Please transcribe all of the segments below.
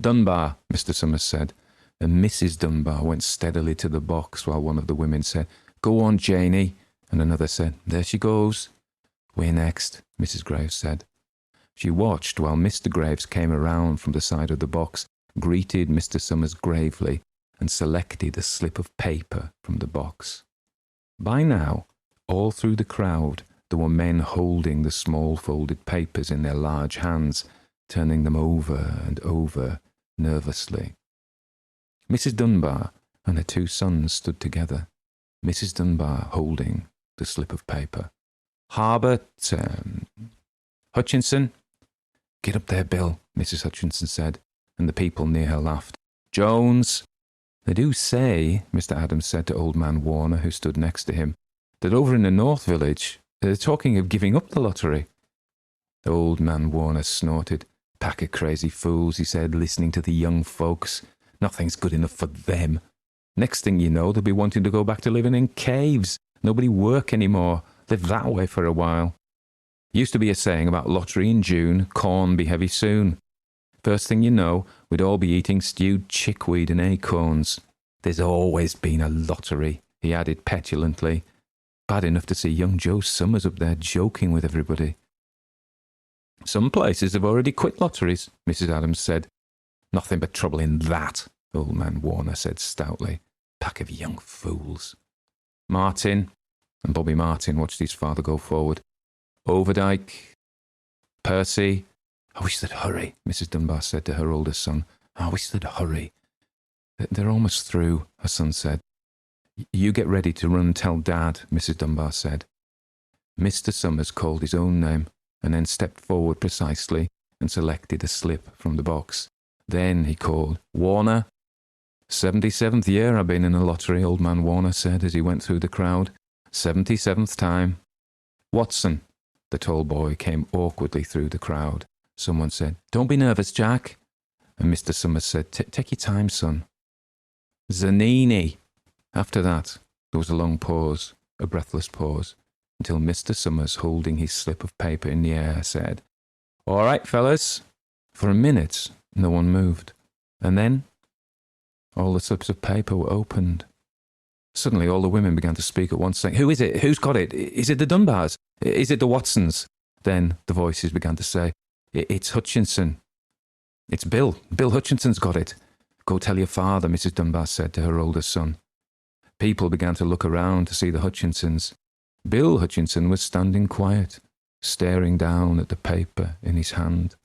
Dunbar, Mr. Summers said, and Mrs. Dunbar went steadily to the box while one of the women said, "Go on, Janie," and another said, "There she goes." "We're next," Mrs. Graves said. She watched while Mr. Graves came around from the side of the box, greeted Mr. Summers gravely, and selected a slip of paper from the box. By now, all through the crowd, there were men holding the small folded papers in their large hands, turning them over and over nervously. Mrs. Dunbar and her two sons stood together, Mrs. Dunbar holding the slip of paper. "Harbert, Hutchinson." "Get up there, Bill," Mrs. Hutchinson said, and the people near her laughed. "Jones." "They do say," Mr. Adams said to old man Warner, who stood next to him, "that over in the North Village, they're talking of giving up the lottery." Old man Warner snorted. "Pack of crazy fools," he said, listening to the young folks. "Nothing's good enough for them. Next thing you know, they'll be wanting to go back to living in caves. Nobody work anymore. Live that way for a while. Used to be a saying about lottery in June, corn be heavy soon. First thing you know, we'd all be eating stewed chickweed and acorns. There's always been a lottery," he added petulantly. "Bad enough to see young Joe Summers up there joking with everybody." "Some places have already quit lotteries," Mrs. Adams said. "Nothing but trouble in that," old man Warner said stoutly. "Pack of young fools." Martin, and Bobby Martin watched his father go forward. "Overdyke, Percy." "I wish they'd hurry," Mrs. Dunbar said to her oldest son. "I wish they'd hurry." "They're almost through," her son said. "You get ready to run and tell Dad," Mrs. Dunbar said. Mr. Summers called his own name and then stepped forward precisely and selected a slip from the box. Then he called, "Warner." "77th year I've been in a lottery," old man Warner said as he went through the crowd. "77th time." "Watson." The tall boy came awkwardly through the crowd. Someone said, "Don't be nervous, Jack." And Mr. Summers said, "Take your time, son." "Zanini." After that, there was a long pause, a breathless pause, until Mr. Summers, holding his slip of paper in the air, said, "All right, fellas." For a minute, no one moved. And then, all the slips of paper were opened. Suddenly, all the women began to speak at once, saying, "Who is it? Who's got it? Is it the Dunbars? Is it the Watsons?" Then the voices began to say, "It's Hutchinson. It's Bill. Bill Hutchinson's got it." "Go tell your father," Mrs. Dunbar said to her oldest son. People began to look around to see the Hutchinsons. Bill Hutchinson was standing quiet, staring down at the paper in his hand.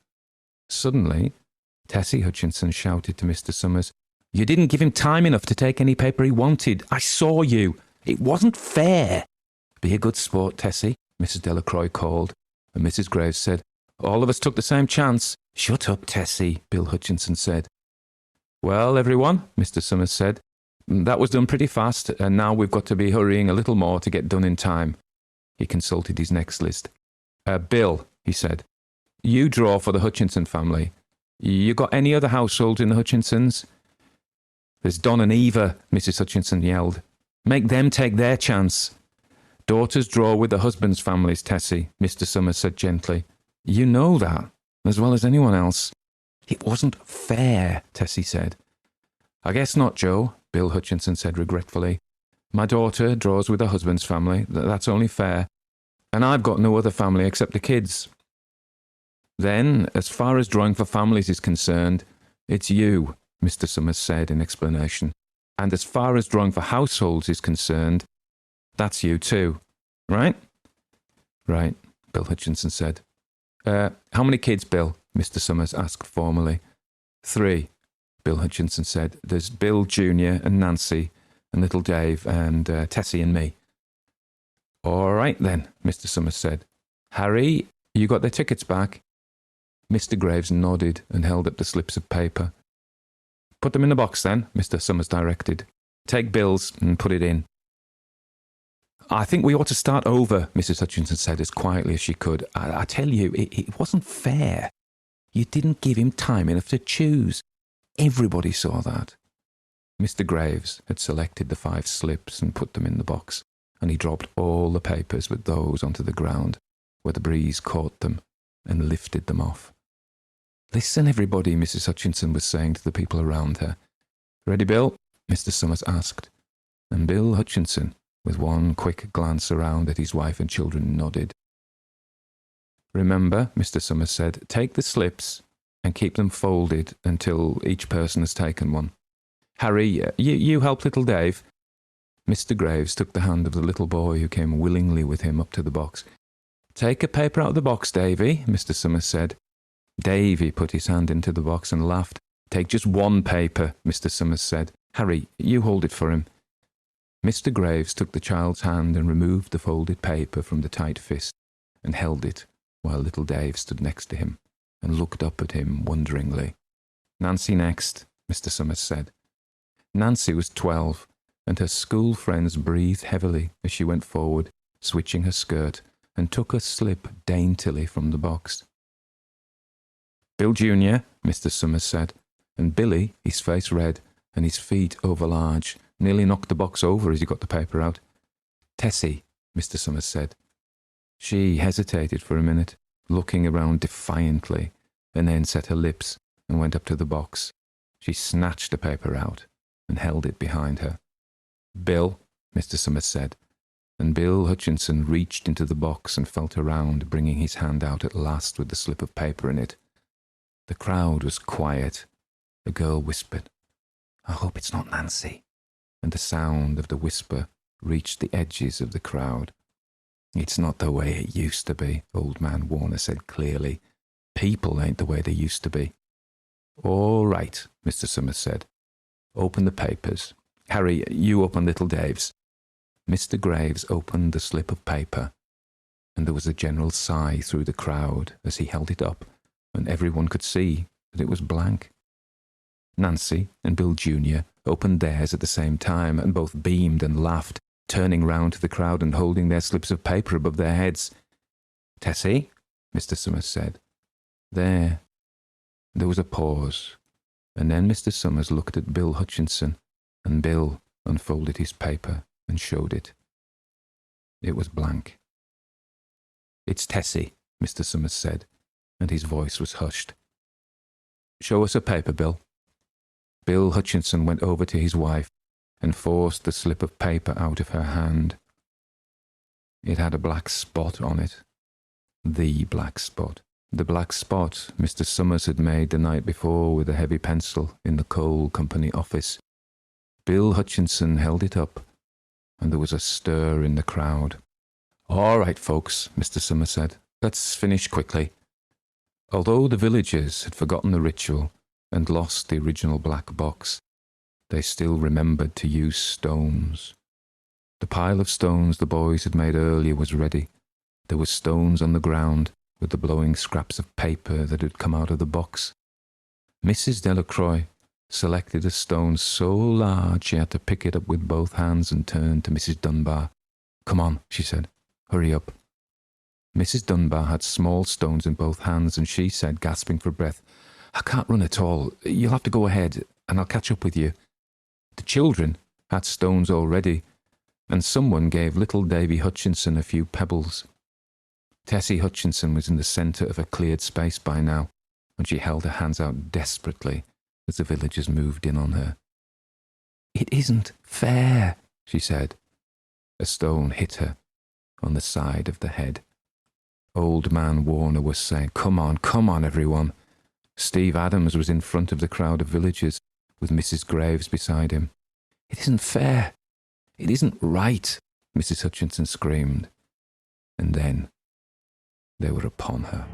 Suddenly, Tessie Hutchinson shouted to Mr. Summers, "You didn't give him time enough to take any paper he wanted. I saw you. It wasn't fair." "Be a good sport, Tessie," Mrs. Delacroix called, and Mrs. Graves said, "All of us took the same chance." "Shut up, Tessie," Bill Hutchinson said. "Well, everyone," Mr. Summers said, "that was done pretty fast, and now we've got to be hurrying a little more to get done in time." He consulted his next list. "Bill," he said, "you draw for the Hutchinson family. You got any other households in the Hutchinsons?" "There's Don and Eva," Mrs. Hutchinson yelled. "Make them take their chance." "Daughters draw with the husbands' families, Tessie," Mr. Summers said gently. "You know that, as well as anyone else." "It wasn't fair," Tessie said. "I guess not, Joe," Bill Hutchinson said regretfully. "My daughter draws with her husband's family. That's only fair. And I've got no other family except the kids." "Then, as far as drawing for families is concerned, it's you," Mr. Summers said in explanation. "And as far as drawing for households is concerned, that's you too. Right?" "Right," Bill Hutchinson said. How many kids, Bill?" Mr. Summers asked formally. "3, Bill Hutchinson said. "There's Bill Jr. and Nancy, and little Dave, and Tessie and me." "All right then," Mr. Summers said. "Harry, you got their tickets back?" Mr. Graves nodded and held up the slips of paper. "Put them in the box then," Mr. Summers directed. "Take Bill's and put it in." "I think we ought to start over," Mrs. Hutchinson said as quietly as she could. I tell you, it wasn't fair. You didn't give him time enough to choose. Everybody saw that." Mr. Graves had selected the 5 slips and put them in the box, and he dropped all the papers with those onto the ground, where the breeze caught them and lifted them off. Listen, everybody, Mrs. Hutchinson was saying to the people around her. Ready, Bill? Mr. Summers asked. And Bill Hutchinson, with one quick glance around at his wife and children, nodded. Remember, Mr. Summers said, take the slips and keep them folded until each person has taken one. Harry, you help little Dave. Mr. Graves took the hand of the little boy who came willingly with him up to the box. Take a paper out of the box, Davy, Mr. Summers said. Davy put his hand into the box and laughed. Take just one paper, Mr. Summers said. Harry, you hold it for him. Mr. Graves took the child's hand and removed the folded paper from the tight fist and held it while little Dave stood next to him and looked up at him wonderingly. Nancy next, Mr. Summers said. Nancy was 12, and her school friends breathed heavily as she went forward, switching her skirt, and took a slip daintily from the box. Bill Jr., Mr. Summers said, and Billy, his face red and his feet overlarge, nearly knocked the box over as he got the paper out. Tessie, Mr. Summers said. She hesitated for a minute, looking around defiantly, and then set her lips and went up to the box. She snatched the paper out and held it behind her. Bill, Mr. Summers said, and Bill Hutchinson reached into the box and felt around, bringing his hand out at last with the slip of paper in it. The crowd was quiet. A girl whispered, I hope it's not Nancy. And the sound of the whisper reached the edges of the crowd. It's not the way it used to be, Old Man Warner said clearly. People ain't the way they used to be. All right, Mr. Summers said. Open the papers. Harry, you open little Dave's. Mr. Graves opened the slip of paper, and there was a general sigh through the crowd as he held it up, and everyone could see that it was blank. Nancy and Bill Jr. opened theirs at the same time, and both beamed and laughed, turning round to the crowd and holding their slips of paper above their heads. Tessie, Mr. Summers said. There was a pause, and then Mr. Summers looked at Bill Hutchinson, and Bill unfolded his paper and showed it. It was blank. It's Tessie, Mr. Summers said, and his voice was hushed. Show us a paper, Bill. Bill Hutchinson went over to his wife and forced the slip of paper out of her hand. It had a black spot on it. The black spot. The black spot Mr. Summers had made the night before with a heavy pencil in the coal company office. Bill Hutchinson held it up, and there was a stir in the crowd. All right, folks, Mr. Summers said. Let's finish quickly. Although the villagers had forgotten the ritual and lost the original black box, they still remembered to use stones. The pile of stones the boys had made earlier was ready. There were stones on the ground with the blowing scraps of paper that had come out of the box. Mrs. Delacroix selected a stone so large she had to pick it up with both hands and turned to Mrs. Dunbar. Come on, she said. Hurry up. Mrs. Dunbar had small stones in both hands, and she said, gasping for breath, I can't run at all. You'll have to go ahead, and I'll catch up with you. The children had stones already, and someone gave little Davy Hutchinson a few pebbles. Tessie Hutchinson was in the centre of a cleared space by now, and she held her hands out desperately as the villagers moved in on her. It isn't fair, she said. A stone hit her on the side of the head. Old Man Warner was saying, come on, everyone. Steve Adams was in front of the crowd of villagers, with Mrs. Graves beside him. It isn't fair. It isn't right, Mrs. Hutchinson screamed. And then they were upon her.